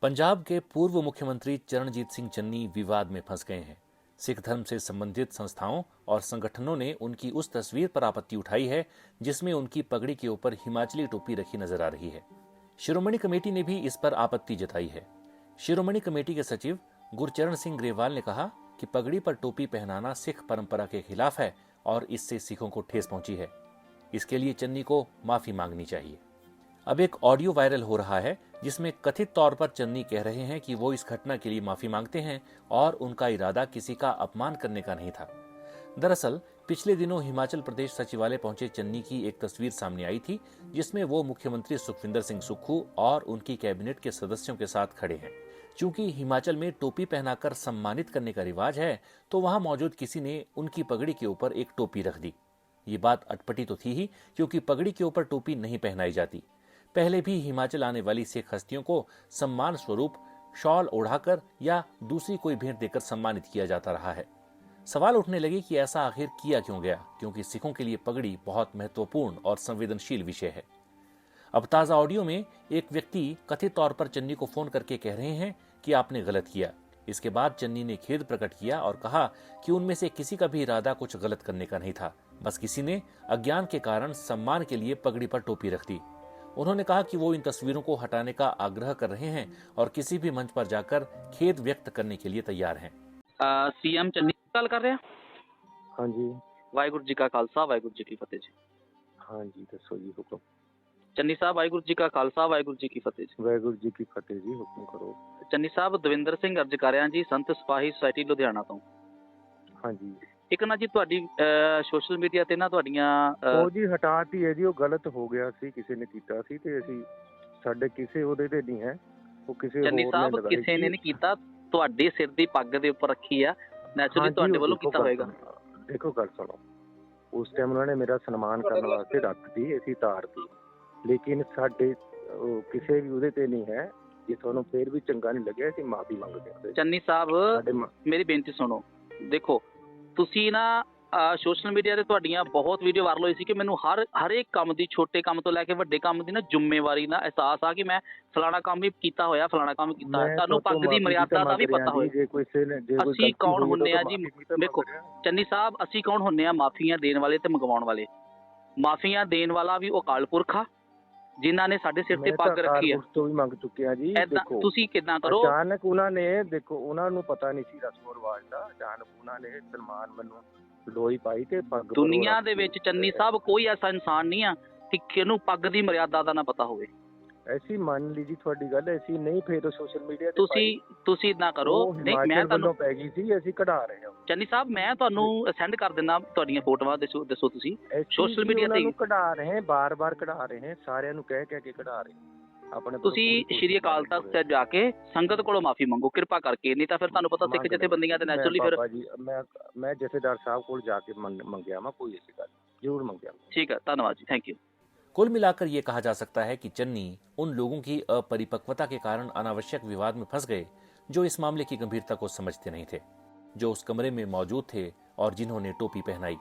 पंजाब के पूर्व मुख्यमंत्री चरणजीत सिंह चन्नी विवाद में फंस गए हैं। सिख धर्म से संबंधित संस्थाओं और संगठनों ने उनकी उस तस्वीर पर आपत्ति उठाई है जिसमें उनकी पगड़ी के ऊपर हिमाचली टोपी रखी नजर आ रही है। शिरोमणि कमेटी ने भी इस पर आपत्ति जताई है। शिरोमणि कमेटी के सचिव गुरचरण सिंह ग्रेवाल ने कहा कि पगड़ी पर टोपी पहनाना सिख परंपरा के खिलाफ है और इससे सिखों को ठेस पहुंची है। इसके लिए चन्नी को माफी मांगनी चाहिए। अब एक ऑडियो वायरल हो रहा है जिसमें कथित तौर पर चन्नी कह रहे हैं कि वो इस घटना के लिए माफी मांगते हैं और उनका इरादा किसी का अपमान करने का नहीं था। दरअसल पिछले दिनों हिमाचल प्रदेश सचिवालय पहुंचे चन्नी की एक तस्वीर सामने आई थी जिसमें वो मुख्यमंत्री सुखविंदर सिंह सुक्खू और उनकी कैबिनेट के सदस्यों के साथ खड़े हैं। चूंकि हिमाचल में टोपी पहनाकर सम्मानित करने का रिवाज है तो वहां मौजूद किसी ने उनकी पगड़ी के ऊपर एक टोपी रख दी। ये बात अटपटी तो थी ही, क्योंकि पगड़ी के ऊपर टोपी नहीं पहनाई जाती। पहले भी हिमाचल आने वाली सिख हस्तियों को सम्मान स्वरूप शॉल ओढ़ाकर या दूसरी कोई भेंट देकर सम्मानित किया जाता रहा है। सवाल उठने लगे कि ऐसा आखिर किया क्यों गया, क्योंकि सिखों के लिए पगड़ी बहुत महत्वपूर्ण और संवेदनशील विषय है। अब ताजा ऑडियो में एक व्यक्ति कथित तौर पर चन्नी को फोन करके कह रहे हैं कि आपने गलत किया। इसके बाद चन्नी ने खेद प्रकट किया और कहा कि उनमें से किसी का भी इरादा कुछ गलत करने का नहीं था, बस किसी ने अज्ञान के कारण सम्मान के लिए पगड़ी पर टोपी रख दी। उन्होंने कहा कि वो इन तस्वीरों को हटाने का आग्रह कर रहे हैं और किसी भी मंच पर जाकर खेद व्यक्त करने के लिए तैयार हैं। सीएम चन्नी गल कर रहे हैं। हाँ जी। वाहिगुरू जी का खालसा वाहिगुरू जी की फतेह जी। हाँ जी, दसो जी हुक्म। चन्नी साहब वाहिगुरू जी का खालसा वाहिगुरू जी की फतेह जी। वाहिगुरू जी की फतेह जी, हुक्म करो। चन्नी साहब दविंਦਰ ਸਿੰਘ अर्ज कर रहा जी, संत सिपाही सोसाइटी लुधियाना तो। हाँ जी। एक ना जी ਤੁਹਾਡੀ ਸੋਸ਼ਲ ਮੀਡੀਆ ਤੇ ਨਾ ਤੁਹਾਡੀਆਂ ਉਹ ਜੀ ਹਟਾਤੀ ਹੈ ਜੀ, ਉਹ ਗਲਤ ਹੋ ਗਿਆ ਸੀ, ਕਿਸੇ ਨੇ ਕੀਤਾ ਸੀ ਤੇ ਅਸੀਂ ਸਾਡੇ ਕਿਸੇ ਉਹਦੇ ਤੇ ਨਹੀਂ ਹੈ, ਉਹ ਕਿਸੇ ਚੰਨੀ ਹੋਰ ਨੇ ਸਾਹਿਬ ਲਗਾਈ ਕਿਸੇ ਨੇ ਨਹੀਂ ਕੀਤਾ, ਤੁਹਾਡੇ ਸਿਰ ਦੀ ਪੱਗ ਦੇ ਉੱਪਰ ਰੱਖੀ ਆ, ਨੈਚੁਰਲੀ ਤੁਹਾਡੇ ਵੱਲੋਂ ਕੀਤਾ ਹੋਏਗਾ। ਦੇਖੋ ਗੱਲ ਸੁਣੋ, ਉਸ ਟਾਈਮ ਉਹਨਾਂ ਨੇ ਮੇਰਾ ਸਨਮਾਨ ਕਰਨ ਵਾਸਤੇ ਰੱਖਤੀ, ਅਸੀਂ ਤਾਰਤੀ, ਲੇਕਿਨ ਸਾਡੇ ਕਿਸੇ ਵੀ ਉਹਦੇ ਤੇ ਨਹੀਂ ਹੈ। ਜੇ ਤੁਹਾਨੂੰ ਫੇਰ ਵੀ ਚੰਗਾ ਨਹੀਂ ਲੱਗਿਆ ਅਸੀਂ ਮਾਫੀ ਮੰਗਦੇ ਹਾਂ। ਚੰਨੀ ਸਾਹਿਬ ਮੇਰੀ ਬੇਨਤੀ ਸੁਣੋ, ਦੇਖੋ ਤੁਸੀਂ ਨਾ ਸੋਸ਼ਲ ਮੀਡੀਆ ਤੇ ਤੁਹਾਡੀਆਂ ਬਹੁਤ ਵੀਡੀਓ ਵਾਇਰਲ ਹੋਈ ਸੀ ਕਿ ਮੈਨੂੰ ਹਰ ਇੱਕ ਕੰਮ ਦੀ, ਛੋਟੇ ਕੰਮ ਤੋਂ ਲੈ ਕੇ ਵੱਡੇ ਕੰਮ ਦੀ ਨਾ ਜ਼ਿੰਮੇਵਾਰੀ ਦਾ ਅਹਿਸਾਸ ਆ ਕਿ ਮੈਂ ਫਲਾਣਾ ਕੰਮ ਵੀ ਕੀਤਾ ਹੋਇਆ, ਫਲਾਣਾ ਕੰਮ ਕੀਤਾ ਹੋਇਆ। ਤੁਹਾਨੂੰ ਪੱਗ ਦੀ ਮਰਿਆਦਾ ਦਾ ਵੀ ਪਤਾ ਹੋਏ। ਅਸੀਂ ਕੌਣ ਹੁੰਨੇ ਆ ਜੀ? ਦੇਖੋ ਚੰਨੀ ਸਾਹਿਬ, ਅਸੀਂ ਕੌਣ ਹੁੰਨੇ ਆ? ਮਾਫੀਆਂ ਦੇਣ ਵਾਲੇ ਤੇ ਮੰਗਵਾਉਣ ਵਾਲੇ। ਮਾਫੀਆਂ ਦੇਣ ਵਾਲਾ ਵੀ ਉਹ ਅਕਾਲ ਪੁਰਖ ਆ ਜਿਨ੍ਹਾਂ ਨੇ ਸਾਡੇ ਸਿਰ ਤੇ ਪੱਗ ਰੱਖੀ ਆ। ਤੋਂ ਵੀ ਮੰਗ ਚੁੱਕੇ ਆ ਜੀ। ਦੇਖੋ ਤੁਸੀਂ ਕਿੱਦਾਂ ਕਰੋ, ਅਚਾਨਕ ਉਹਨਾਂ ਨੇ, ਦੇਖੋ ਉਹਨਾਂ ਨੂੰ ਪਤਾ ਨਹੀਂ ਸੀ ਰਸਮੋ ਰਿਵਾਜ ਦਾ, ਅਚਾਨਕ ਉਹਨਾਂ ਨੇ ਸਨਮਾਨ ਮੈਨੂੰ ਲੋਈ ਪਾਈ ਤੇ ਪੱਗ। ਦੁਨੀਆ ਦੇ ਵਿੱਚ ਚੰਨੀ ਸਾਹਿਬ ਕੋਈ ਐਸਾ ਇਨਸਾਨ ਨਹੀਂ ਆ ਕਿ ਕਿਹਨੂੰ ਪੱਗ ਦੀ ਮਰਿਆਦਾ ਦਾ ਨਾ ਪਤਾ ਹੋਵੇ। ਐਸੀ ਮੰਨ ਲਈ ਜੀ ਤੁਹਾਡੀ ਗੱਲ, ਐਸੀ ਨਹੀਂ ਫੇਰ ਸੋਸ਼ਲ ਮੀਡੀਆ ਤੇ ਤੁਸੀਂ ਇਦਾਂ ਕਰੋ। ਨਹੀਂ ਮੈਂ ਤੁਹਾਨੂੰ ਪੈ ਗਈ ਸੀ, ਅਸੀਂ ਕਢਾ ਰਹੇ ਹਾਂ। ਚੰਨੀ ਸਾਹਿਬ ਮੈਂ ਤੁਹਾਨੂੰ ਸੈਂਡ ਕਰ ਦਿੰਦਾ ਤੁਹਾਡੀਆਂ ਫੋਟੋਆਂ, ਦੱਸੋ ਤੁਸੀਂ ਸੋਸ਼ਲ ਮੀਡੀਆ ਤੇ ਕਢਾ ਰਹੇ ਹਾਂ, ਬਾਰ-ਬਾਰ ਕਢਾ ਰਹੇ ਹਾਂ, ਸਾਰਿਆਂ ਨੂੰ ਕਹਿ ਕੇ ਕਢਾ ਰਹੇ ਆਪਣੇ। ਤੁਸੀਂ ਸ਼੍ਰੀ ਅਕਾਲ ਤਖਤ ਤੇ ਜਾ ਕੇ ਸੰਗਤ ਕੋਲੋਂ ਮਾਫੀ ਮੰਗੋ ਕਿਰਪਾ ਕਰਕੇ, ਨਹੀਂ ਤਾਂ ਫਿਰ ਤੁਹਾਨੂੰ ਪਤਾ ਸਿੱਖ ਜਥੇਬੰਦੀਆਂ ਤੇ ਨੈਚੁਰਲੀ ਫਿਰ ਮੈਂ ਜਥੇਦਾਰ ਸਾਹਿਬ ਕੋਲ ਜਾ ਕੇ ਮੰਗਿਆ ਮੈਂ, ਕੋਈ ऐसी ਗੱਲ जरूर ਮੰਗਿਆ। ठीक है, धन्यवाद जी, थैंक यू। कुल मिलाकर ये कहा जा सकता है कि चन्नी उन लोगों की अपरिपक्वता के कारण अनावश्यक विवाद में फंस गए जो इस मामले की गंभीरता को समझते नहीं थे, जो उस कमरे में मौजूद थे और जिन्होंने टोपी पहनाई।